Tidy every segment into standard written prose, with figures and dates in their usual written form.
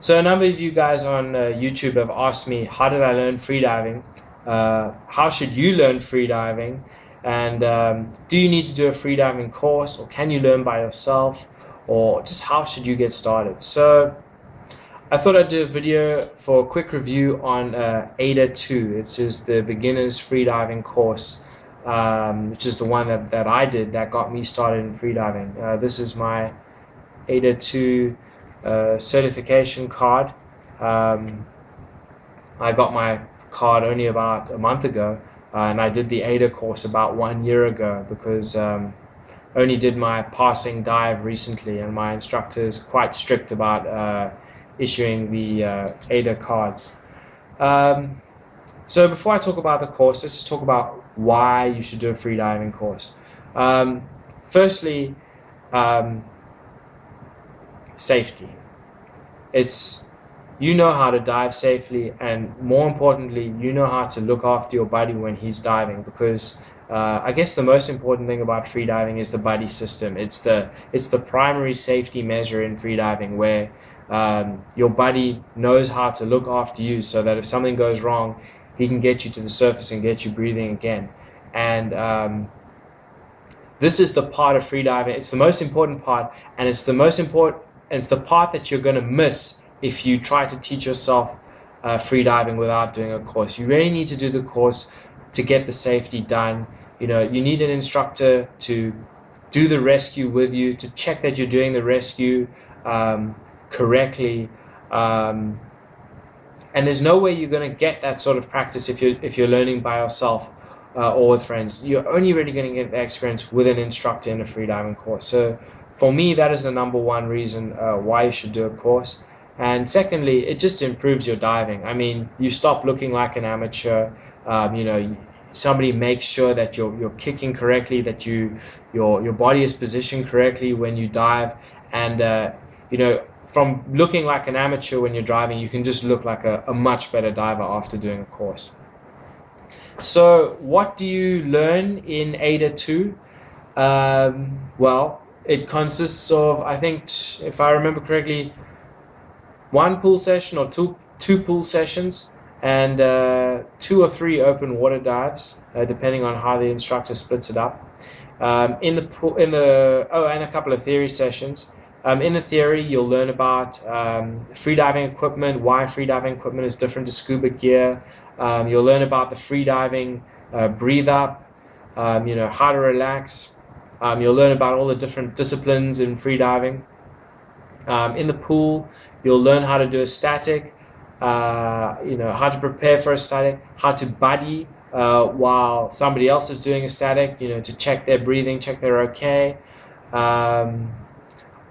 So a number of you guys on YouTube have asked me, how did I learn freediving? How should you learn freediving? And do you need to do a freediving course, or can you learn by yourself? Or just how should you get started? So I thought I'd do a video for a quick review on AIDA 2. It's just the beginner's freediving course, which is the one that I did that got me started in freediving. This is my AIDA 2 certification card. I got my card only about a month ago, and I did the AIDA course about 1 year ago because only did my passing dive recently, and my instructor is quite strict about issuing the AIDA cards. So before I talk about the course, let's just talk about why you should do a freediving course. Firstly, safety. It's, you know how to dive safely, and more importantly, you know how to look after your buddy when he's diving, because I guess the most important thing about freediving is the buddy system. It's the primary safety measure in freediving, where your buddy knows how to look after you so that if something goes wrong, he can get you to the surface and get you breathing again. And this is the part of freediving. It's the most important part, and it's the part that you're going to miss if you try to teach yourself freediving without doing a course. You really need to do the course to get the safety done. You know, you need an instructor to do the rescue with you, to check that you're doing the rescue correctly. And there's no way you're going to get that sort of practice if you're learning by yourself or with friends. You're only really going to get the experience with an instructor in a freediving course. So for me, that is the number one reason why you should do a course. And secondly, it just improves your diving. I mean, you stop looking like an amateur. You know, somebody makes sure that you're kicking correctly, that your body is positioned correctly when you dive. And you know, from looking like an amateur when you're diving, you can just look like a much better diver after doing a course. So what do you learn in AIDA 2? Well, it consists of, I think, if I remember correctly, one pool session or two pool sessions, and 2 or 3 open water dives, depending on how the instructor splits it up. And a couple of theory sessions. In the theory, you'll learn about freediving equipment, why freediving equipment is different to scuba gear. You'll learn about the freediving breathe up, you know, how to relax. You'll learn about all the different disciplines in freediving. In the pool, you'll learn how to do a static, you know, how to prepare for a static, how to buddy while somebody else is doing a static, you know, to check their breathing, check they're okay.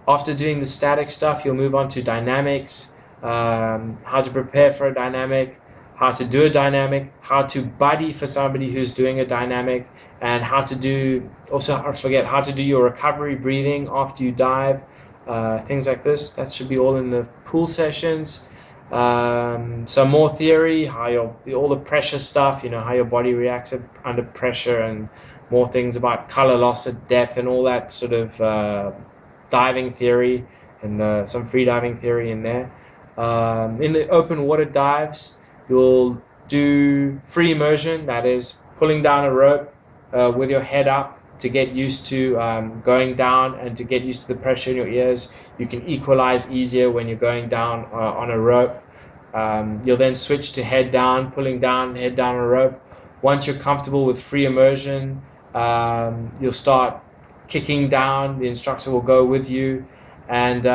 After doing the static stuff, you'll move on to dynamics, how to prepare for a dynamic, how to do a dynamic, how to buddy for somebody who's doing a dynamic, and how to do, also how to do your recovery breathing after you dive, things like this. That should be all in the pool sessions. Some more theory, how all the pressure stuff, you know, how your body reacts under pressure, and more things about color loss at depth and all that sort of diving theory, and some freediving theory in there. In the open water dives, you'll do free immersion, that is pulling down a rope with your head up to get used to going down and to get used to the pressure in your ears. You can equalize easier when you're going down on a rope. You'll then switch to head down, pulling down, head down on a rope. Once you're comfortable with free immersion, you'll start kicking down. The instructor will go with you, and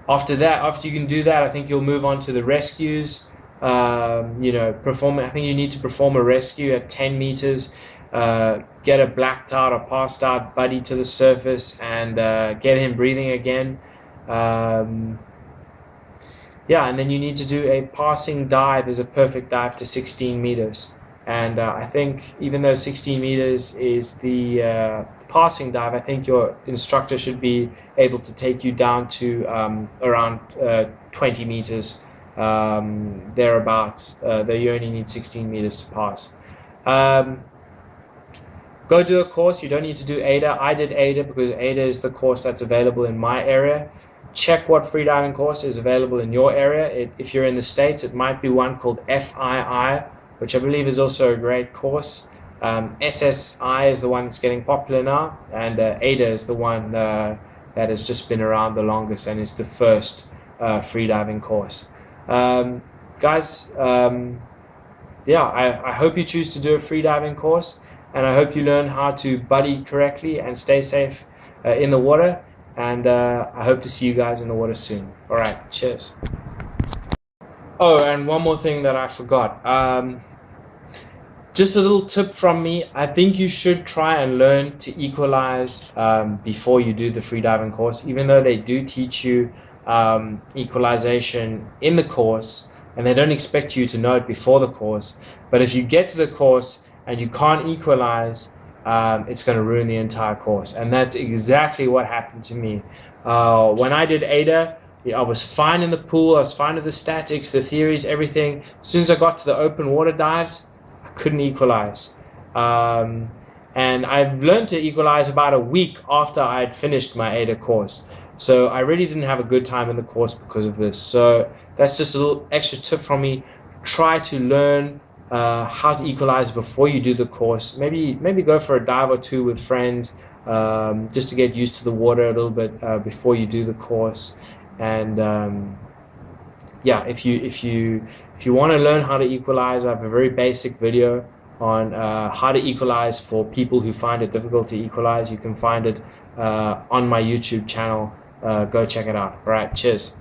after you can do that, I think you'll move on to the rescues. You know, I think you need to perform a rescue at 10 meters, get a blacked out or passed out buddy to the surface, and get him breathing again. Yeah, and then you need to do a passing dive as a perfect dive to 16 meters. And I think even though 16 meters is the passing dive, I think your instructor should be able to take you down to around 20 meters, thereabouts, though you only need 16 meters to pass. Go do a course. You don't need to do AIDA. I did AIDA because AIDA is the course that's available in my area. check what freediving course is available in your area. If you're in the States, it might be one called FII, which I believe is also a great course. SSI is the one that's getting popular now, and AIDA is the one that has just been around the longest and is the first freediving course. Guys, yeah, I hope you choose to do a freediving course, and I hope you learn how to buddy correctly and stay safe in the water, and I hope to see you guys in the water soon. All right, cheers. Oh, and one more thing that I forgot. Just a little tip from me. I think you should try and learn to equalize before you do the freediving course, even though they do teach you equalization in the course, and they don't expect you to know it before the course. But if you get to the course and you can't equalize, it's going to ruin the entire course. And that's exactly what happened to me. When I did AIDA, I was fine in the pool, I was fine with the statics, the theories, everything. As soon as I got to the open water dives, I couldn't equalize. And I've learned to equalize about a week after I had finished my AIDA course. So I really didn't have a good time in the course because of this. So that's just a little extra tip from me. Try to learn how to equalize before you do the course. Maybe go for a dive or two with friends, just to get used to the water a little bit before you do the course. And yeah, if you want to learn how to equalize, I have a very basic video on how to equalize for people who find it difficult to equalize. You can find it on my YouTube channel. Go check it out. All right, cheers.